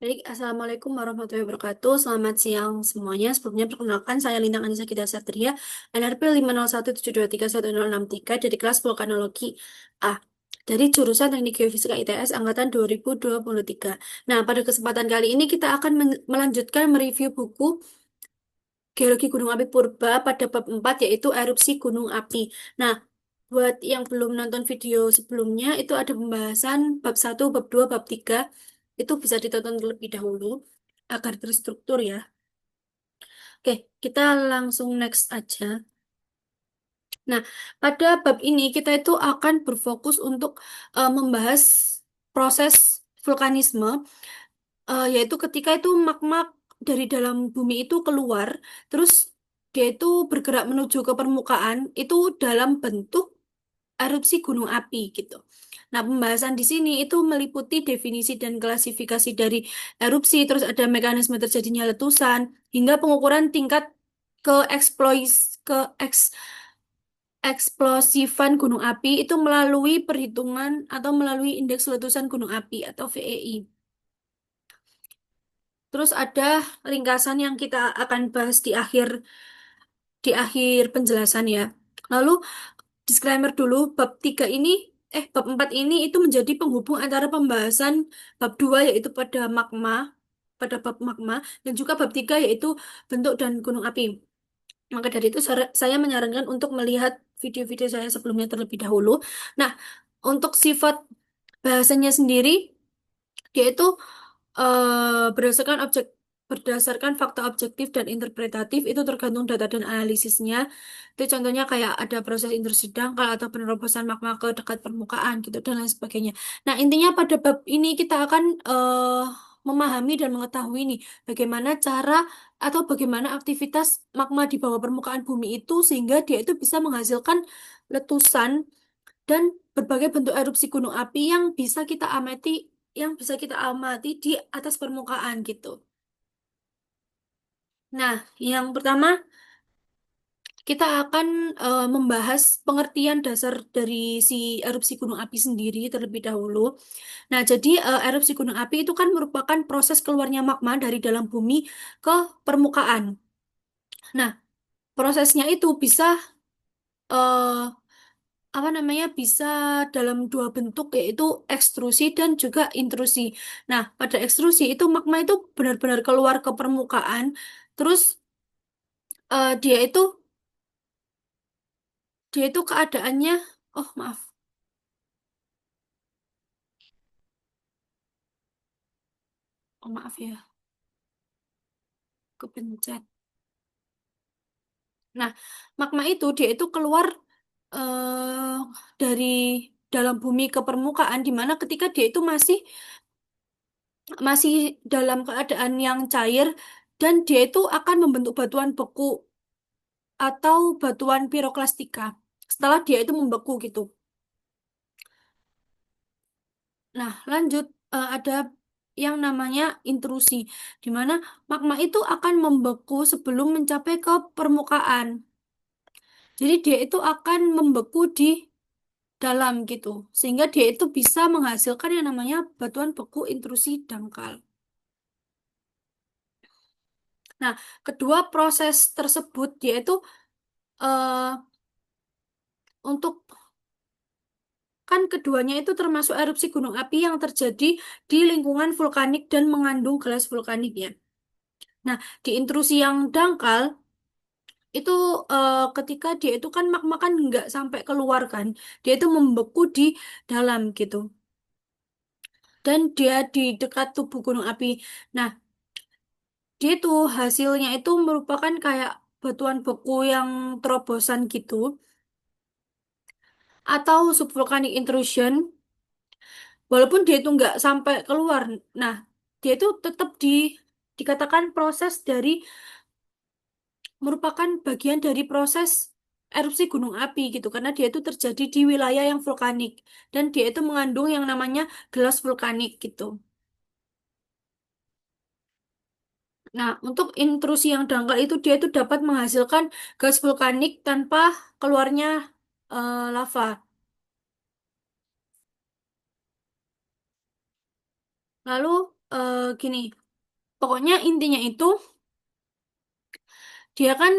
Baik, Assalamualaikum warahmatullahi wabarakatuh. Selamat siang semuanya. Sebelumnya perkenalkan, saya Lintang Anissa Gita Satria, NRP 501723163 dari kelas Vulkanologi A, dari jurusan Teknik Geofisika ITS Angkatan 2023. Nah, pada kesempatan kali ini kita akan melanjutkan mereview buku Geologi Gunung Api Purba pada bab 4, yaitu erupsi gunung api. Nah, buat yang belum nonton video sebelumnya, itu ada pembahasan bab 1, bab 2, bab 3. Itu bisa ditonton terlebih dahulu agar terstruktur ya. Oke, kita langsung next aja. Nah, pada bab ini kita itu akan berfokus untuk membahas proses vulkanisme, yaitu ketika itu magma dari dalam bumi itu keluar, terus dia itu bergerak menuju ke permukaan, itu dalam bentuk erupsi gunung api gitu. Nah, pembahasan di sini itu meliputi definisi dan klasifikasi dari erupsi, terus ada mekanisme terjadinya letusan, hingga pengukuran tingkat ke ke eks- eksplosifan gunung api itu melalui perhitungan atau melalui indeks letusan gunung api atau VEI. Terus ada ringkasan yang kita akan bahas di akhir penjelasan ya. Lalu disclaimer dulu, bab 4 ini itu menjadi penghubung antara pembahasan bab 2 yaitu pada bab magma, dan juga bab 3 yaitu bentuk dan gunung api. Maka dari itu saya menyarankan untuk melihat video-video saya sebelumnya terlebih dahulu. Nah, untuk sifat bahasanya sendiri, dia itu berdasarkan fakta objektif dan interpretatif, itu tergantung data dan analisisnya. Itu contohnya kayak ada proses intrusi dangkal atau penerobosan magma ke dekat permukaan gitu dan lain sebagainya. Nah, intinya pada bab ini kita akan memahami dan mengetahui nih bagaimana cara atau bagaimana aktivitas magma di bawah permukaan bumi itu sehingga dia itu bisa menghasilkan letusan dan berbagai bentuk erupsi gunung api yang bisa kita amati di atas permukaan gitu. Nah, yang pertama kita akan membahas pengertian dasar dari si erupsi gunung api sendiri terlebih dahulu. Nah, jadi erupsi gunung api itu kan merupakan proses keluarnya magma dari dalam bumi ke permukaan. Nah, prosesnya itu bisa eh, apa namanya, bisa dalam dua bentuk, yaitu ekstrusi dan juga intrusi. Nah, pada ekstrusi itu magma itu benar-benar keluar ke permukaan, terus dia itu keadaannya, oh maaf, oh maaf ya, kepencet. Nah, magma itu dia itu keluar dari dalam bumi ke permukaan, di mana ketika dia itu masih masih dalam keadaan yang cair, dan dia itu akan membentuk batuan beku atau batuan piroklastika setelah dia itu membeku gitu. Nah, lanjut, ada yang namanya intrusi, di mana magma itu akan membeku sebelum mencapai ke permukaan. Jadi dia itu akan membeku di dalam gitu, sehingga dia itu bisa menghasilkan yang namanya batuan beku intrusi dangkal. Nah, kedua proses tersebut dia itu eh, untuk kan keduanya itu termasuk erupsi gunung api yang terjadi di lingkungan vulkanik dan mengandung gelas vulkanik ya. Nah, di intrusi yang dangkal itu ketika dia itu kan magma kan nggak sampai keluar kan, dia itu membeku di dalam gitu, dan dia di dekat tubuh gunung api. Nah, dia itu hasilnya itu merupakan kayak batuan beku yang terobosan gitu, atau subvolcanic intrusion, walaupun dia itu nggak sampai keluar. Nah, dia itu tetap dikatakan proses dari merupakan bagian dari proses erupsi gunung api gitu, karena dia itu terjadi di wilayah yang vulkanik dan dia itu mengandung yang namanya gelas vulkanik gitu. Nah, untuk intrusi yang dangkal itu dia itu dapat menghasilkan gas vulkanik tanpa keluarnya lava. Lalu gini, pokoknya intinya itu dia kan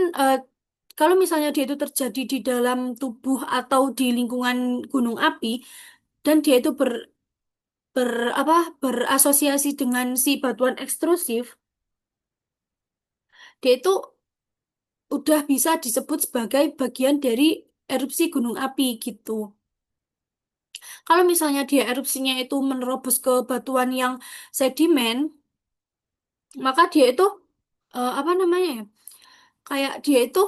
kalau misalnya dia itu terjadi di dalam tubuh atau di lingkungan gunung api dan dia itu ber apa berasosiasi dengan si batuan ekstrusif, dia itu udah bisa disebut sebagai bagian dari erupsi gunung api gitu. Kalau misalnya dia erupsinya itu menerobos ke batuan yang sedimen, maka dia itu apa namanya ya? Kayak dia itu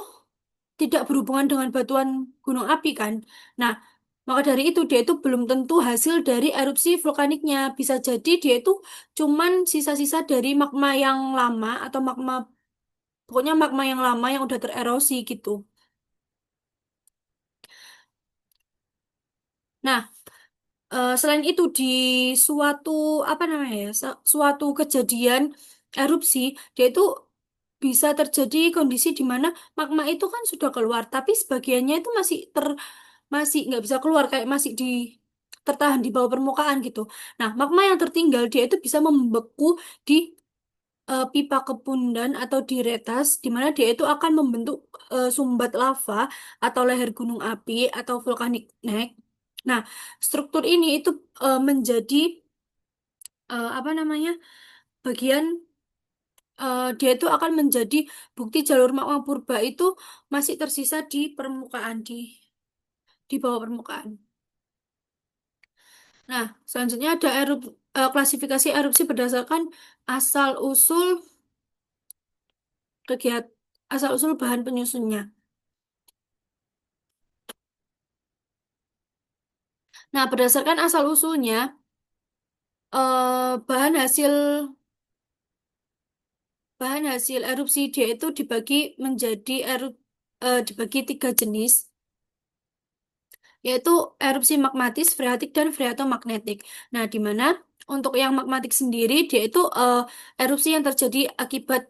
tidak berhubungan dengan batuan gunung api kan. Nah, maka dari itu dia itu belum tentu hasil dari erupsi vulkaniknya. Bisa jadi dia itu cuman sisa-sisa dari magma yang lama atau magma, pokoknya magma yang lama yang udah tererosi gitu. Nah, selain itu di suatu apa namanya ya, suatu kejadian erupsi, dia itu bisa terjadi kondisi di mana magma itu kan sudah keluar, tapi sebagiannya itu masih nggak bisa keluar, kayak masih tertahan di bawah permukaan gitu. Nah, magma yang tertinggal dia itu bisa membeku di pipa kepundan atau di retas, di mana dia itu akan membentuk sumbat lava atau leher gunung api atau volcanic neck. Nah, struktur ini itu menjadi apa namanya bagian dia itu akan menjadi bukti jalur magma purba itu masih tersisa di permukaan di bawah permukaan. Nah, selanjutnya ada klasifikasi erupsi berdasarkan asal usul kegiatan asal usul bahan penyusunnya. Nah, berdasarkan asal usulnya, bahan hasil erupsi dia itu dibagi menjadi dibagi tiga jenis, yaitu erupsi magmatis, freatik, dan freatomagnetik. Nah, di mana untuk yang magmatik sendiri dia itu erupsi yang terjadi akibat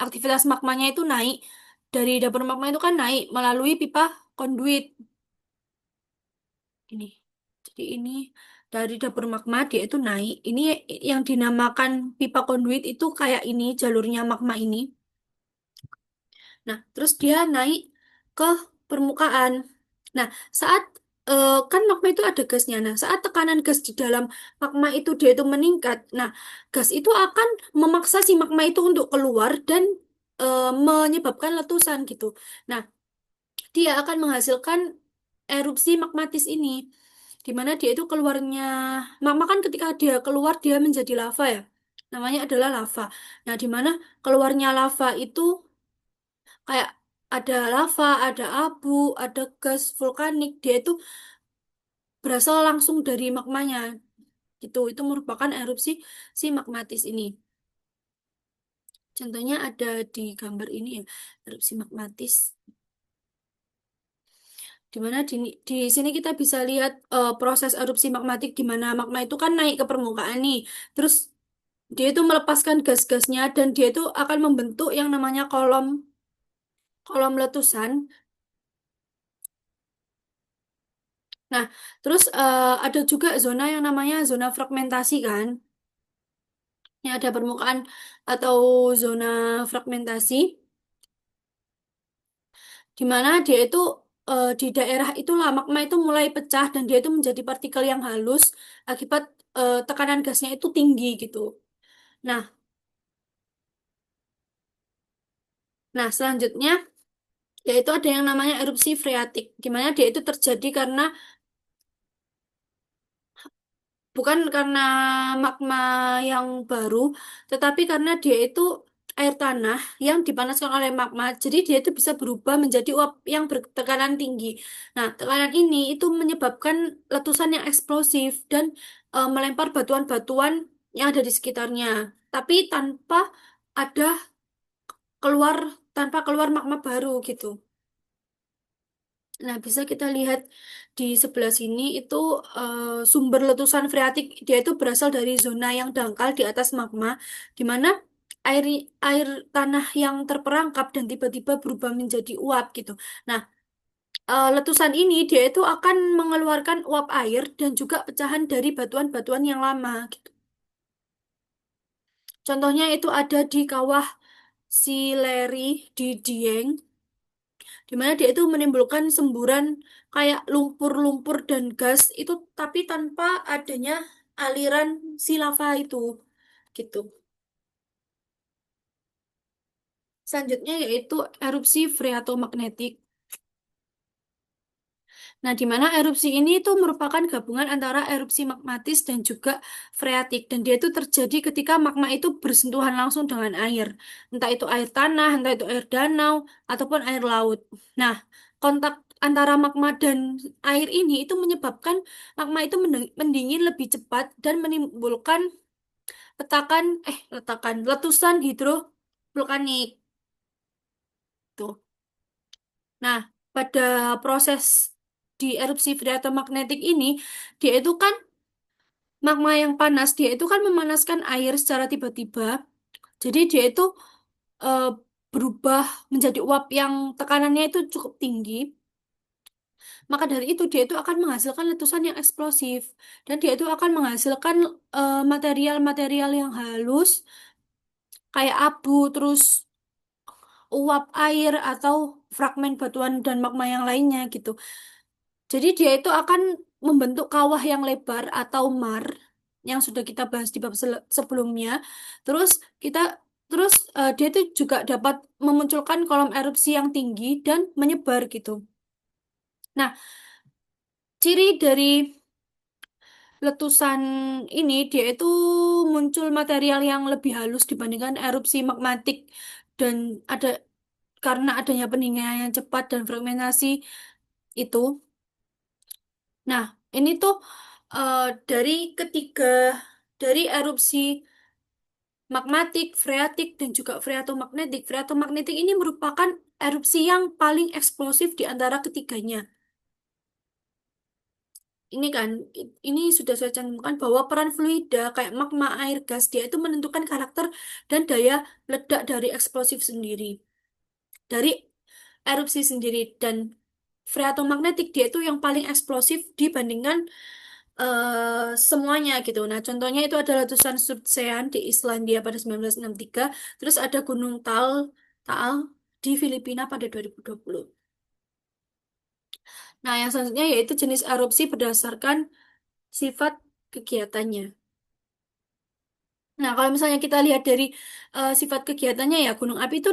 aktivitas magmanya itu naik dari dapur magma itu kan naik melalui pipa konduit ini. Jadi ini dari dapur magma dia itu naik. Ini yang dinamakan pipa konduit itu kayak ini jalurnya magma ini. Nah, terus dia naik ke permukaan. Nah, saat kan magma itu ada gasnya. Nah, saat tekanan gas di dalam magma itu dia itu meningkat. Nah, gas itu akan memaksa si magma itu untuk keluar dan menyebabkan letusan gitu. Nah, dia akan menghasilkan erupsi magmatis ini, di mana dia itu keluarnya magma kan ketika dia keluar dia menjadi lava ya, namanya adalah lava. Nah, di mana keluarnya lava itu kayak ada lava, ada abu, ada gas vulkanik, dia itu berasal langsung dari magmanya gitu. Itu merupakan erupsi si magmatis ini. Contohnya ada di gambar ini ya, erupsi magmatis. Di mana di sini kita bisa lihat proses erupsi magmatik di mana magma itu kan naik ke permukaan nih. Terus dia itu melepaskan gas-gasnya dan dia itu akan membentuk yang namanya kolom kolom letusan. Nah, terus ada juga zona yang namanya zona fragmentasi kan. Yang ada permukaan atau zona fragmentasi di mana dia itu di daerah itulah magma itu mulai pecah dan dia itu menjadi partikel yang halus akibat tekanan gasnya itu tinggi gitu. Nah, selanjutnya yaitu ada yang namanya erupsi freatik, di mana dia itu terjadi karena bukan karena magma yang baru, tetapi karena dia itu air tanah yang dipanaskan oleh magma, jadi dia itu bisa berubah menjadi uap yang bertekanan tinggi. Nah, tekanan ini itu menyebabkan letusan yang eksplosif dan melempar batuan-batuan yang ada di sekitarnya, tapi ada keluar tanpa keluar magma baru gitu. Nah, bisa kita lihat di sebelah sini itu sumber letusan freatik dia itu berasal dari zona yang dangkal di atas magma, di mana air air tanah yang terperangkap dan tiba-tiba berubah menjadi uap gitu. Nah, letusan ini dia itu akan mengeluarkan uap air dan juga pecahan dari batuan-batuan yang lama gitu. Contohnya itu ada di kawah Sileri di Dieng, di mana dia itu menimbulkan semburan kayak lumpur-lumpur dan gas itu, tapi tanpa adanya aliran si lava itu, gitu. Selanjutnya yaitu erupsi freatomagnetik. Nah, di mana erupsi ini itu merupakan gabungan antara erupsi magmatis dan juga freatik. Dan dia itu terjadi ketika magma itu bersentuhan langsung dengan air. Entah itu air tanah, entah itu air danau, ataupun air laut. Nah, kontak antara magma dan air ini itu menyebabkan magma itu mendingin lebih cepat dan menimbulkan letusan hidrovulkanik. Tuh. Nah, pada proses di erupsi freatomagnetik ini, dia itu kan magma yang panas, dia itu kan memanaskan air secara tiba-tiba. Jadi dia itu eh, berubah menjadi uap yang tekanannya itu cukup tinggi. Maka dari itu dia itu akan menghasilkan letusan yang eksplosif. Dan dia itu akan menghasilkan material-material yang halus, kayak abu, terus uap air atau fragmen batuan dan magma yang lainnya gitu. Jadi dia itu akan membentuk kawah yang lebar atau mar yang sudah kita bahas di bab sebelumnya. Terus kita dia itu juga dapat memunculkan kolom erupsi yang tinggi dan menyebar gitu. Nah, ciri dari letusan ini dia itu muncul material yang lebih halus dibandingkan erupsi magmatik dan ada karena adanya pendinginan yang cepat dan fragmentasi itu. Nah, ini tuh eh, dari ketiga dari erupsi magmatik, freatik, dan juga freatomagnetik. Freatomagnetik ini merupakan erupsi yang paling eksplosif di antara ketiganya. Ini kan, ini sudah saya cantumkan bahwa peran fluida kayak magma, air, gas, dia itu menentukan karakter dan daya ledak dari eksplosif sendiri. Dari erupsi sendiri dan freatomagnetik dia itu yang paling eksplosif dibandingkan semuanya gitu. Nah, contohnya itu ada letusan Surtsean di Islandia pada 1963, terus ada Gunung Taal di Filipina pada 2020. Nah, yang selanjutnya yaitu jenis erupsi berdasarkan sifat kegiatannya. Nah, kalau misalnya kita lihat dari sifat kegiatannya ya, gunung api itu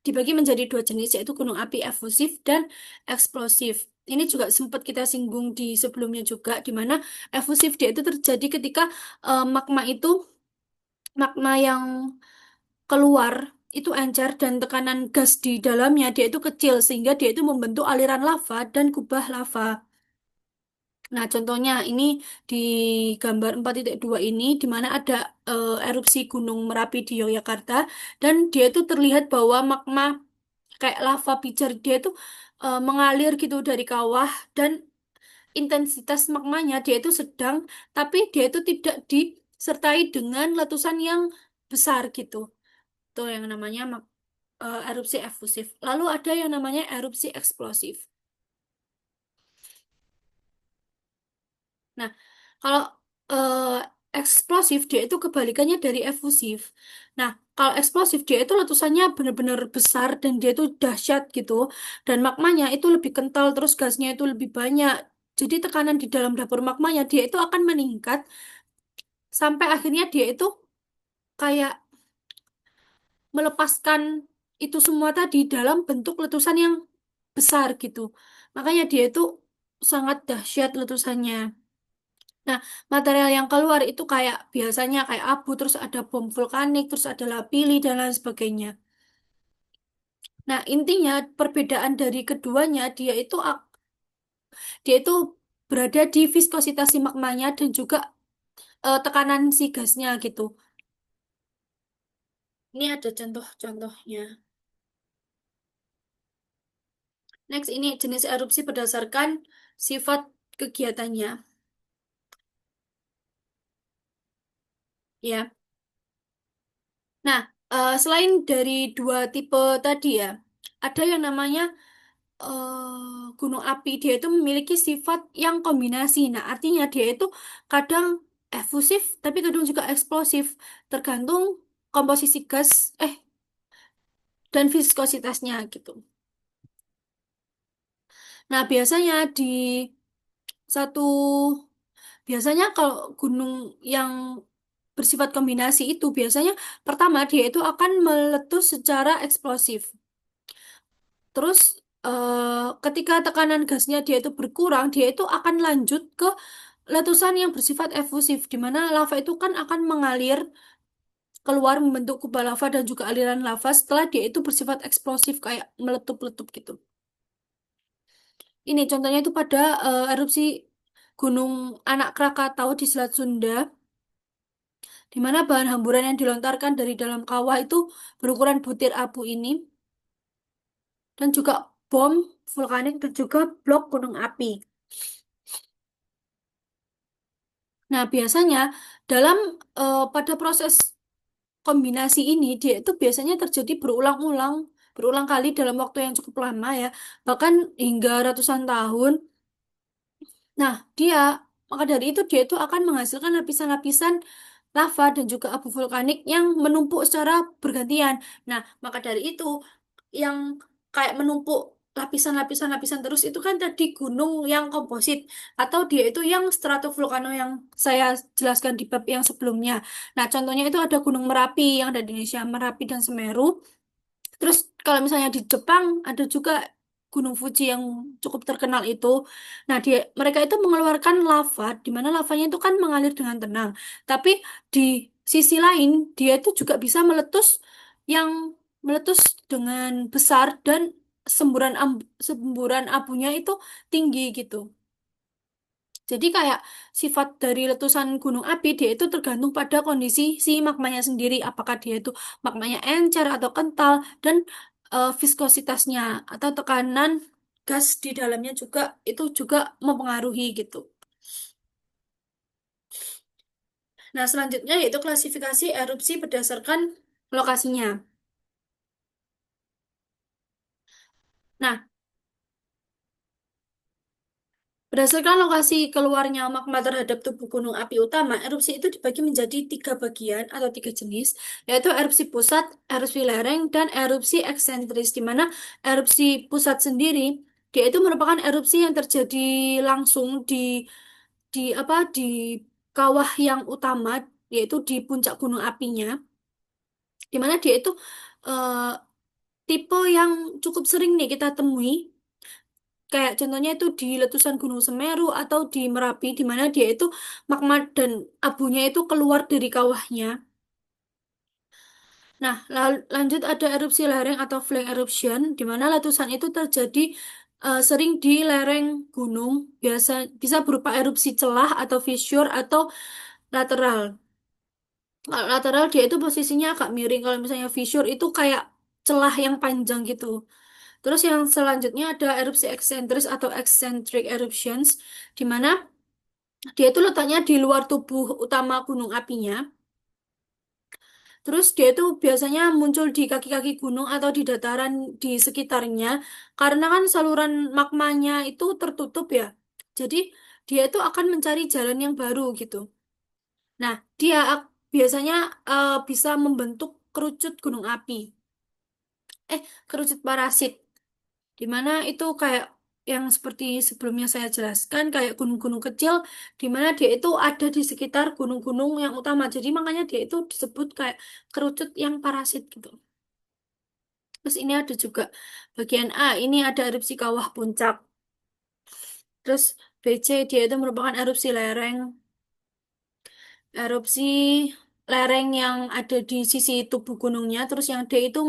dibagi menjadi dua jenis, yaitu gunung api efusif dan eksplosif. Ini juga sempat kita singgung di sebelumnya juga, di mana efusif dia itu terjadi ketika magma yang keluar itu encer dan tekanan gas di dalamnya dia itu kecil sehingga dia itu membentuk aliran lava dan kubah lava. Nah, contohnya ini di gambar 4.2 ini di mana ada erupsi Gunung Merapi di Yogyakarta dan dia itu terlihat bahwa magma kayak lava pijar dia itu mengalir gitu dari kawah dan intensitas magmanya dia itu sedang tapi dia itu tidak disertai dengan letusan yang besar gitu. Itu yang namanya erupsi efusif. Lalu ada yang namanya erupsi eksplosif. Nah, kalau eh, eksplosif dia itu kebalikannya dari efusif. Nah, kalau eksplosif dia itu letusannya benar-benar besar dan dia itu dahsyat gitu. Dan magmanya itu lebih kental, terus gasnya itu lebih banyak. Jadi tekanan di dalam dapur magmanya dia itu akan meningkat sampai akhirnya dia itu kayak melepaskan itu semua tadi dalam bentuk letusan yang besar gitu. Makanya dia itu sangat dahsyat letusannya. Nah, material yang keluar itu kayak biasanya kayak abu, terus ada bom vulkanik, terus ada lapili dan lain sebagainya. Nah, intinya perbedaan dari keduanya dia itu berada di viskositas si magmanya dan juga tekanan si gasnya gitu. Ini ada contoh-contohnya. Next, ini jenis erupsi berdasarkan sifat kegiatannya. Ya. Nah, selain dari dua tipe tadi ya, ada yang namanya gunung api. Dia itu memiliki sifat yang kombinasi. Nah, artinya dia itu kadang efusif, tapi kadang juga eksplosif. Tergantung komposisi gas, dan viskositasnya gitu. Nah, satu biasanya kalau gunung yang bersifat kombinasi itu biasanya pertama dia itu akan meletus secara eksplosif. Terus ketika tekanan gasnya dia itu berkurang, dia itu akan lanjut ke letusan yang bersifat efusif, di mana lava itu kan akan mengalir keluar membentuk kubah lava dan juga aliran lava setelah dia itu bersifat eksplosif kayak meletup-letup gitu. Ini contohnya itu pada erupsi Gunung Anak Krakatau di Selat Sunda, di mana bahan hamburan yang dilontarkan dari dalam kawah itu berukuran butir abu ini, dan juga bom vulkanik dan juga blok gunung api. Nah, biasanya dalam pada proses kombinasi ini dia itu biasanya terjadi berulang-ulang, berulang kali dalam waktu yang cukup lama ya, bahkan hingga ratusan tahun. Nah, maka dari itu dia itu akan menghasilkan lapisan-lapisan lava dan juga abu vulkanik yang menumpuk secara bergantian. Nah, maka dari itu yang kayak menumpuk lapisan-lapisan-lapisan terus itu kan tadi gunung yang komposit atau dia itu yang stratovulkano yang saya jelaskan di bab yang sebelumnya. Nah, contohnya itu ada Gunung Merapi yang ada di Indonesia, Merapi dan Semeru. Terus kalau misalnya di Jepang ada juga Gunung Fuji yang cukup terkenal itu. Nah, mereka itu mengeluarkan lava di mana lavanya itu kan mengalir dengan tenang. Tapi di sisi lain dia itu juga bisa yang meletus dengan besar dan semburan abunya itu tinggi gitu. Jadi kayak sifat dari letusan gunung api dia itu tergantung pada kondisi si magmanya sendiri, apakah dia itu magmanya encer atau kental dan viskositasnya atau tekanan gas di dalamnya juga itu juga mempengaruhi gitu. Nah, selanjutnya yaitu klasifikasi erupsi berdasarkan lokasinya. Nah, berdasarkan lokasi keluarnya magma terhadap tubuh gunung api utama, erupsi itu dibagi menjadi tiga bagian atau tiga jenis, yaitu erupsi pusat, erupsi lereng, dan erupsi eksentris. Di mana erupsi pusat sendiri, dia itu merupakan erupsi yang terjadi langsung di kawah yang utama, yaitu di puncak gunung apinya, di mana dia itu eh, tipe yang cukup sering nih kita temui. Kayak contohnya itu di letusan Gunung Semeru atau di Merapi, di mana dia itu magma dan abunya itu keluar dari kawahnya. Nah, lanjut ada erupsi lereng atau flank eruption, di mana letusan itu terjadi sering di lereng gunung, biasa bisa berupa erupsi celah atau fissure atau lateral. Kalau lateral dia itu posisinya agak miring, kalau misalnya fissure itu kayak celah yang panjang gitu. Terus yang selanjutnya ada erupsi eksentris atau eccentric eruptions, di mana dia itu letaknya di luar tubuh utama gunung apinya. Terus dia itu biasanya muncul di kaki-kaki gunung atau di dataran di sekitarnya, karena kan saluran magmanya itu tertutup ya. Jadi dia itu akan mencari jalan yang baru gitu. Nah, biasanya bisa membentuk kerucut gunung api. Kerucut parasit. Di mana itu kayak yang seperti sebelumnya saya jelaskan, kayak gunung-gunung kecil, di mana dia itu ada di sekitar gunung-gunung yang utama. Jadi makanya dia itu disebut kayak kerucut yang parasit gitu. Terus ini ada juga bagian A, ini ada erupsi kawah puncak. Terus BC dia itu merupakan erupsi lereng yang ada di sisi tubuh gunungnya. Terus yang D itu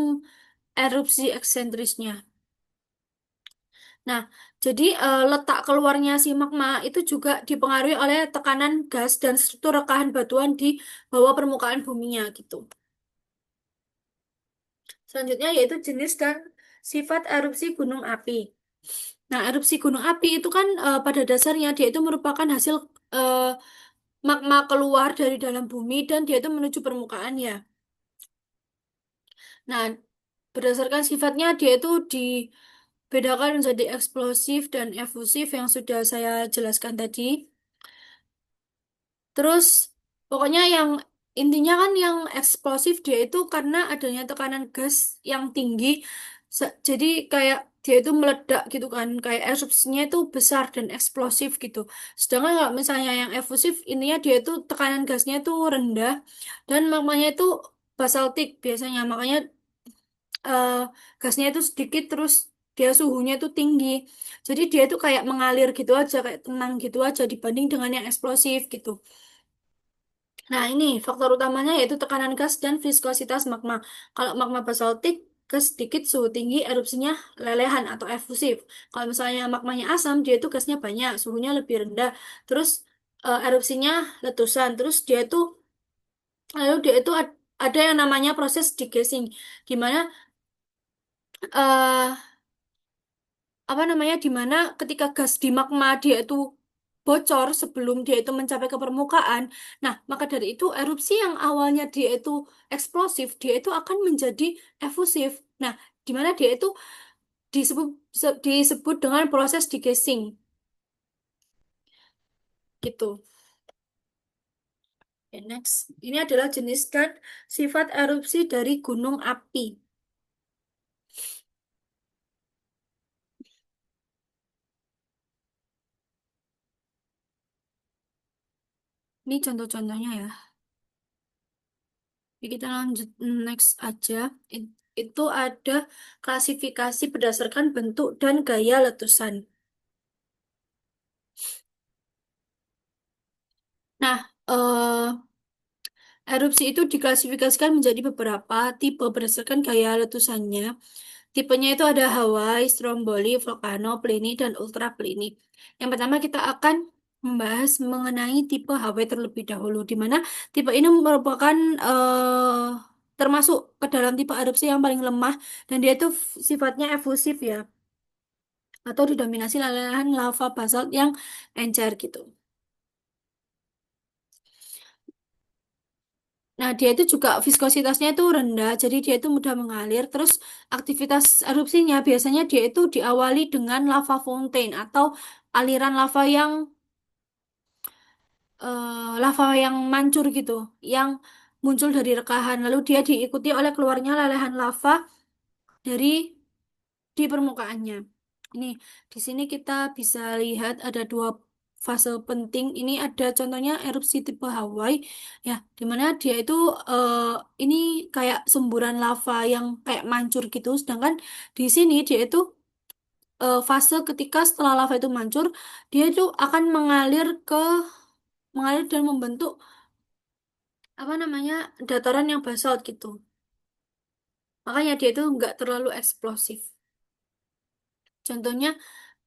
erupsi eksentrisnya. Nah, jadi letak keluarnya si magma itu juga dipengaruhi oleh tekanan gas dan struktur rekahan batuan di bawah permukaan buminya gitu. Selanjutnya yaitu jenis dan sifat erupsi gunung api. Nah, erupsi gunung api itu kan pada dasarnya dia itu merupakan hasil eh, magma keluar dari dalam bumi dan dia itu menuju permukaan ya. Nah, berdasarkan sifatnya dia itu dibedakan menjadi eksplosif dan efusif yang sudah saya jelaskan tadi. Terus pokoknya yang intinya kan yang eksplosif dia itu karena adanya tekanan gas yang tinggi, jadi kayak dia itu meledak gitu kan, kayak erupsinya itu besar dan eksplosif gitu. Sedangkan kalau misalnya yang efusif, intinya dia itu tekanan gasnya itu rendah dan magmanya itu basaltik biasanya, makanya eh, gasnya itu sedikit terus dia suhunya itu tinggi. Jadi dia itu kayak mengalir gitu aja, kayak tenang gitu aja dibanding dengan yang eksplosif gitu. Nah, ini faktor utamanya yaitu tekanan gas dan viskositas magma. Kalau magma basaltik, gas sedikit, suhu tinggi, erupsinya lelehan atau efusif. Kalau misalnya magmanya asam, dia itu gasnya banyak, suhunya lebih rendah. Terus erupsinya letusan. Terus dia itu ada yang namanya proses degassing, gimana eh apa namanya, di mana ketika gas di magma dia itu bocor sebelum dia itu mencapai ke permukaan. Nah, maka dari itu erupsi yang awalnya dia itu eksplosif, dia itu akan menjadi efusif. Nah, di mana dia itu disebut disebut dengan proses degassing gitu. Okay, next. Ini adalah jenis dan sifat erupsi dari gunung api. Ini contoh-contohnya ya. Jadi kita lanjut next aja. Itu ada klasifikasi berdasarkan bentuk dan gaya letusan. Nah, erupsi itu diklasifikasikan menjadi beberapa tipe berdasarkan gaya letusannya. Tipenya itu ada Hawaii, Stromboli, Volcano, Plini, dan Ultra Plini. Yang pertama kita akan membahas mengenai tipe Hawaii terlebih dahulu, di mana tipe ini merupakan termasuk ke dalam tipe erupsi yang paling lemah dan dia itu sifatnya efusif ya, atau didominasi lelehan lava basalt yang encer gitu. Nah, dia itu juga viskositasnya itu rendah, jadi dia itu mudah mengalir. Terus aktivitas erupsinya biasanya dia itu diawali dengan lava fountain atau aliran lava yang mancur gitu, yang muncul dari rekahan. Lalu dia diikuti oleh keluarnya lelehan lava dari di permukaannya. Ini di sini kita bisa lihat ada dua fase penting. Ini ada contohnya erupsi tipe Hawaii, ya, dimana dia itu eh, ini kayak semburan lava yang kayak mancur gitu. Sedangkan di sini dia itu fase ketika setelah lava itu mancur, dia itu akan mengalir dan membentuk apa namanya dataran yang basalt gitu. Makanya dia itu nggak terlalu eksplosif. Contohnya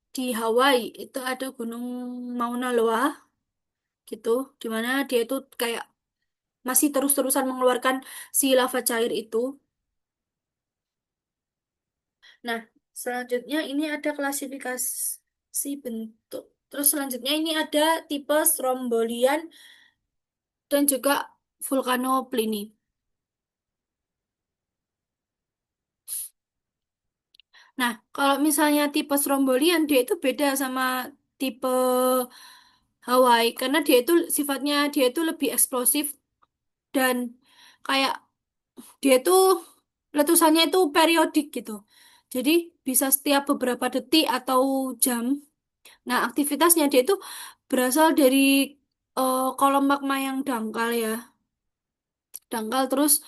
di Hawaii itu ada Gunung Mauna Loa gitu, dimana dia itu kayak masih terus-terusan mengeluarkan si lava cair itu. Nah, selanjutnya ini ada klasifikasi bentuk. Terus selanjutnya ini ada tipe strombolian dan juga vulkanoplini. Nah, kalau misalnya tipe strombolian dia itu beda sama tipe Hawaii karena dia itu lebih eksplosif dan kayak dia itu letusannya itu periodik gitu. Jadi bisa setiap beberapa detik atau jam. Nah, aktivitasnya dia itu berasal dari kolom magma yang dangkal ya. Dangkal terus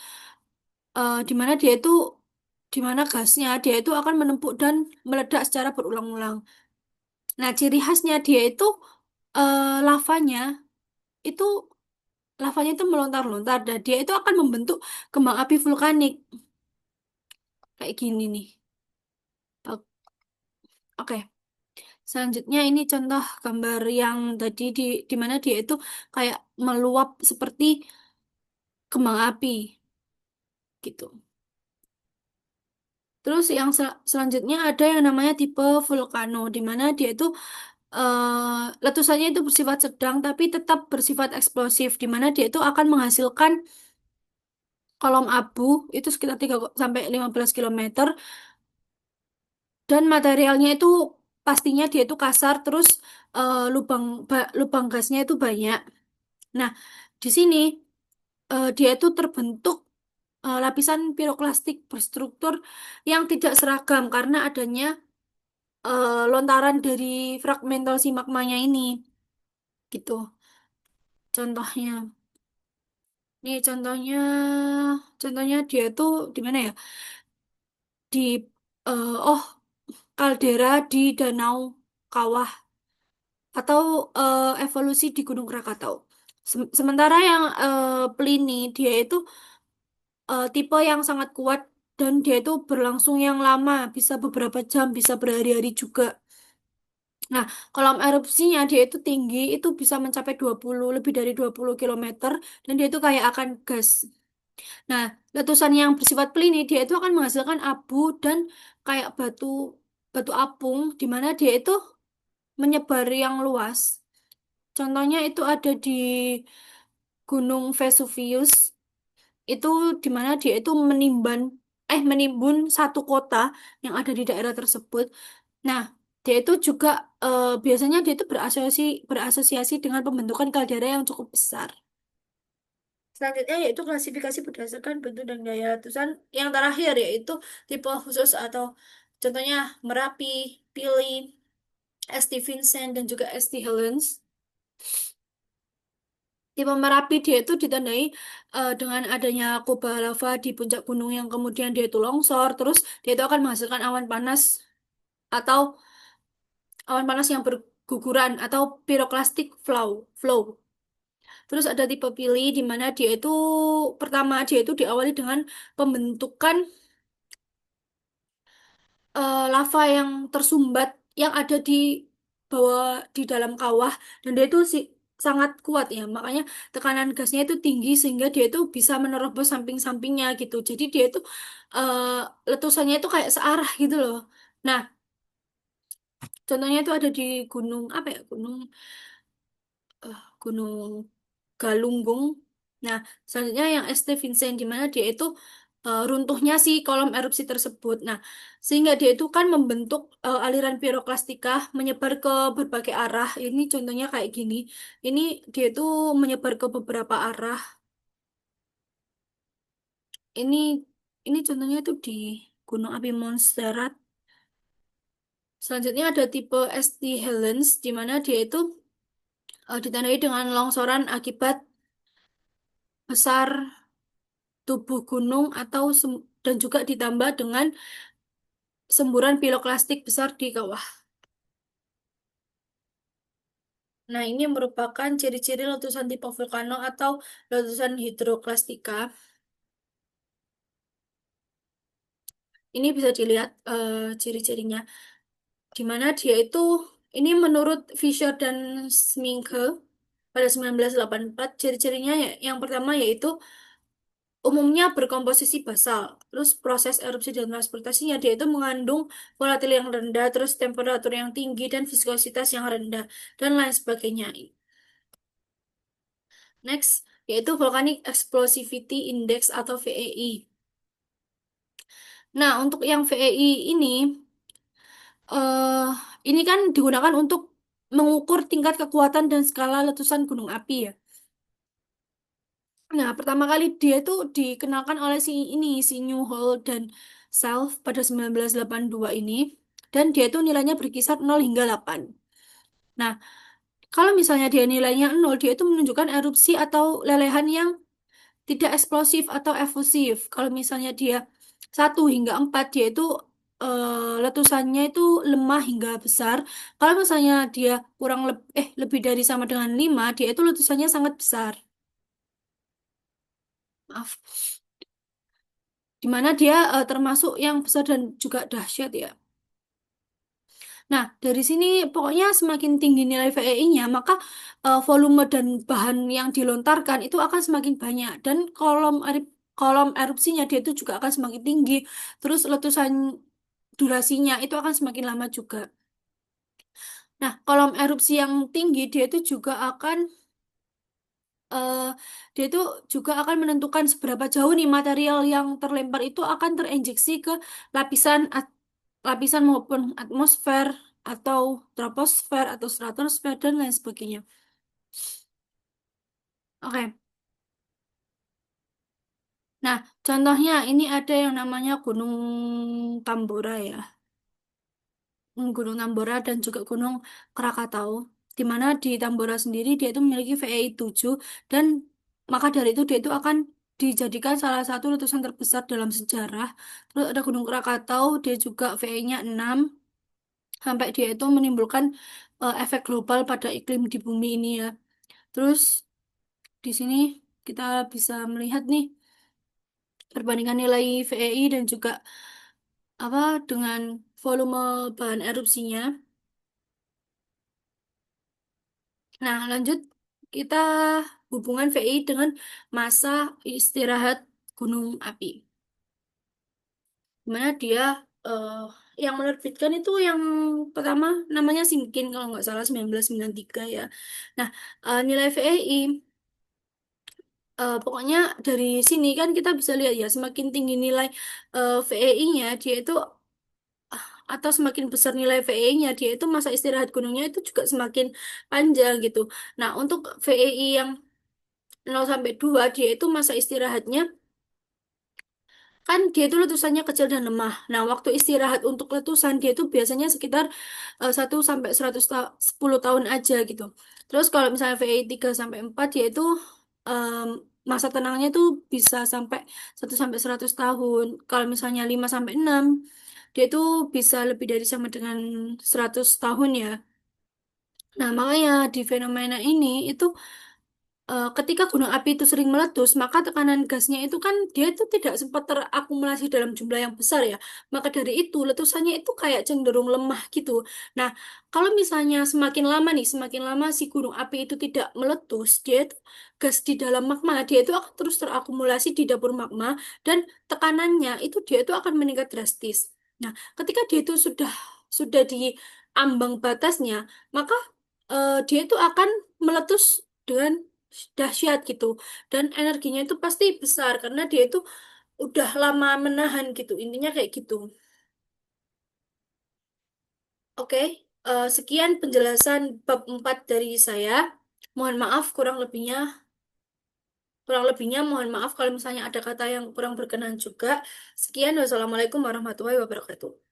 di mana di mana gasnya dia itu akan menumpuk dan meledak secara berulang-ulang. Nah, ciri khasnya dia itu lavanya itu lavanya itu melontar-lontar dan dia itu akan membentuk kembang api vulkanik kayak gini nih. Oke. Selanjutnya ini contoh gambar yang tadi di mana dia itu kayak meluap seperti kembang api gitu. Terus yang selanjutnya ada yang namanya tipe vulcano di mana dia itu letusannya itu bersifat sedang tapi tetap bersifat eksplosif di mana dia itu akan menghasilkan kolom abu itu sekitar 3 sampai 15 kilometer dan materialnya itu pastinya dia itu kasar terus lubang gasnya itu banyak. Nah, di sini dia itu terbentuk lapisan piroklastik berstruktur yang tidak seragam karena adanya lontaran dari fragmentasi magmanya ini, gitu. Contohnya, nih contohnya dia tuh di mana ya? Di oh, kaldera di Danau Kawah atau evolusi di Gunung Krakatau. Sementara yang Pliny dia itu tipe yang sangat kuat dan dia itu berlangsung yang lama, bisa beberapa jam, bisa berhari-hari juga. Nah, kolam erupsinya dia itu tinggi, itu bisa mencapai 20 lebih dari 20 kilometer dan dia itu kayak akan gas. Nah, letusan yang bersifat Pliny dia itu akan menghasilkan abu dan kayak batu batu apung di mana dia itu menyebar yang luas. Contohnya itu ada di Gunung Vesuvius, itu di mana dia itu menimbun satu kota yang ada di daerah tersebut. Nah, dia itu juga biasanya dia itu berasosiasi dengan pembentukan kaldera yang cukup besar. Selanjutnya yaitu klasifikasi berdasarkan bentuk dan gaya letusan. Yang terakhir yaitu tipe khusus atau contohnya Merapi, Pili, St. Vincent, dan juga St. Helens. Tipe Merapi dia itu ditandai dengan adanya kubah lava di puncak gunung yang kemudian dia itu longsor, terus dia itu akan menghasilkan atau awan panas yang berguguran atau pyroclastic flow. Terus ada tipe Pili di mana dia itu diawali dengan pembentukan lava yang tersumbat yang ada di bawah di dalam kawah dan dia itu sangat kuat ya, makanya tekanan gasnya itu tinggi sehingga dia itu bisa menerobos samping-sampingnya gitu, jadi dia itu eh, letusannya itu kayak searah gitu loh. Nah, contohnya itu ada di gunung apa ya, gunung Galunggung. Nah, selanjutnya yang St. Vincent di mana dia itu runtuhnya si kolom erupsi tersebut. Nah, sehingga dia itu kan membentuk aliran piroklastika menyebar ke berbagai arah. Ini contohnya kayak gini. Ini dia itu menyebar ke beberapa arah. Ini ini contohnya itu di Gunung Api Montserrat. Selanjutnya ada tipe St. Helens di mana dia itu ditandai dengan longsoran akibat besar tubuh gunung dan juga ditambah dengan semburan piroklastik besar di kawah. Nah, ini merupakan ciri-ciri letusan tipe vulkano atau letusan hidroklastika. Ini bisa dilihat ciri-cirinya, di mana dia itu, ini menurut Fisher dan Schminke pada 1984, ciri-cirinya yang pertama yaitu umumnya berkomposisi basal. Terus proses erupsi dan transportasinya dia itu mengandung volatil yang rendah, terus temperatur yang tinggi dan viskositas yang rendah dan lain sebagainya. Next, yaitu Volcanic Explosivity Index atau VEI. Nah, untuk yang VEI eh ini kan digunakan untuk mengukur tingkat kekuatan dan skala letusan gunung api ya. Nah, pertama kali dia itu dikenalkan oleh si Newhall dan Self pada 1982 ini. Dan dia itu nilainya berkisar 0 hingga 8. Nah, kalau misalnya dia nilainya 0, dia itu menunjukkan erupsi atau lelehan yang tidak eksplosif atau efusif. Kalau misalnya dia 1 hingga 4, dia itu letusannya itu lemah hingga besar. Kalau misalnya dia lebih dari sama dengan 5, dia itu letusannya sangat besar. Maaf. Di mana dia termasuk yang besar dan juga dahsyat ya. Nah, dari sini pokoknya semakin tinggi nilai VEI-nya, maka volume dan bahan yang dilontarkan itu akan semakin banyak dan kolom erupsinya dia itu juga akan semakin tinggi. Terus letusan durasinya itu akan semakin lama juga. Nah, kolom erupsi yang tinggi eh, dia itu juga akan menentukan seberapa jauh nih material yang terlempar itu akan terinjeksi ke lapisan lapisan maupun atmosfer atau troposfer atau stratosfer dan lain sebagainya. Oke, Nah, contohnya ini ada yang namanya Gunung Tambora ya. Gunung Tambora dan juga Gunung Krakatau. Di mana di Tambora sendiri dia itu memiliki VEI 7 dan maka dari itu dia itu akan dijadikan salah satu letusan terbesar dalam sejarah. Terus ada Gunung Krakatau, dia juga VEI-nya 6 sampai dia itu menimbulkan efek global pada iklim di bumi ini ya. Terus di sini kita bisa melihat nih perbandingan nilai VEI dan juga apa dengan volume bahan erupsinya. Nah, lanjut kita hubungan VI dengan masa istirahat gunung api. Dimana dia eh, yang menerbitkan itu yang pertama namanya Simkin kalau nggak salah 1993 ya. Nah, nilai VEI pokoknya dari sini kan kita bisa lihat ya semakin tinggi nilai VEI-nya dia itu atau semakin besar nilai VEI-nya dia itu masa istirahat gunungnya itu juga semakin panjang gitu. Nah, untuk VEI yang 0 sampai 2 dia itu masa istirahatnya kan dia itu letusannya kecil dan lemah. Nah, waktu istirahat untuk letusan dia itu biasanya sekitar 1 sampai 10 tahun aja gitu. Terus kalau misalnya VEI 3 sampai 4 dia itu em, masa tenangnya itu bisa sampai 1 sampai 100 tahun. Kalau misalnya 5 sampai 6 dia itu bisa lebih dari sama dengan 100 tahun ya. Nah, makanya di fenomena ini itu ketika gunung api itu sering meletus, maka tekanan gasnya itu kan dia itu tidak sempat terakumulasi dalam jumlah yang besar ya. Maka dari itu letusannya itu kayak cenderung lemah gitu. Nah, kalau misalnya semakin lama nih, semakin lama si gunung api itu tidak meletus, dia itu gas di dalam magma, dia itu akan terus terakumulasi di dapur magma dan tekanannya itu dia itu akan meningkat drastis. Nah, ketika dia itu sudah di ambang batasnya, maka dia itu akan meletus dengan dahsyat gitu dan energinya itu pasti besar karena dia itu udah lama menahan gitu intinya kayak gitu. Oke, sekian penjelasan bab 4 dari saya. Mohon maaf kurang lebihnya mohon maaf kalau misalnya ada kata yang kurang berkenan juga. Sekian, wassalamualaikum warahmatullahi wabarakatuh.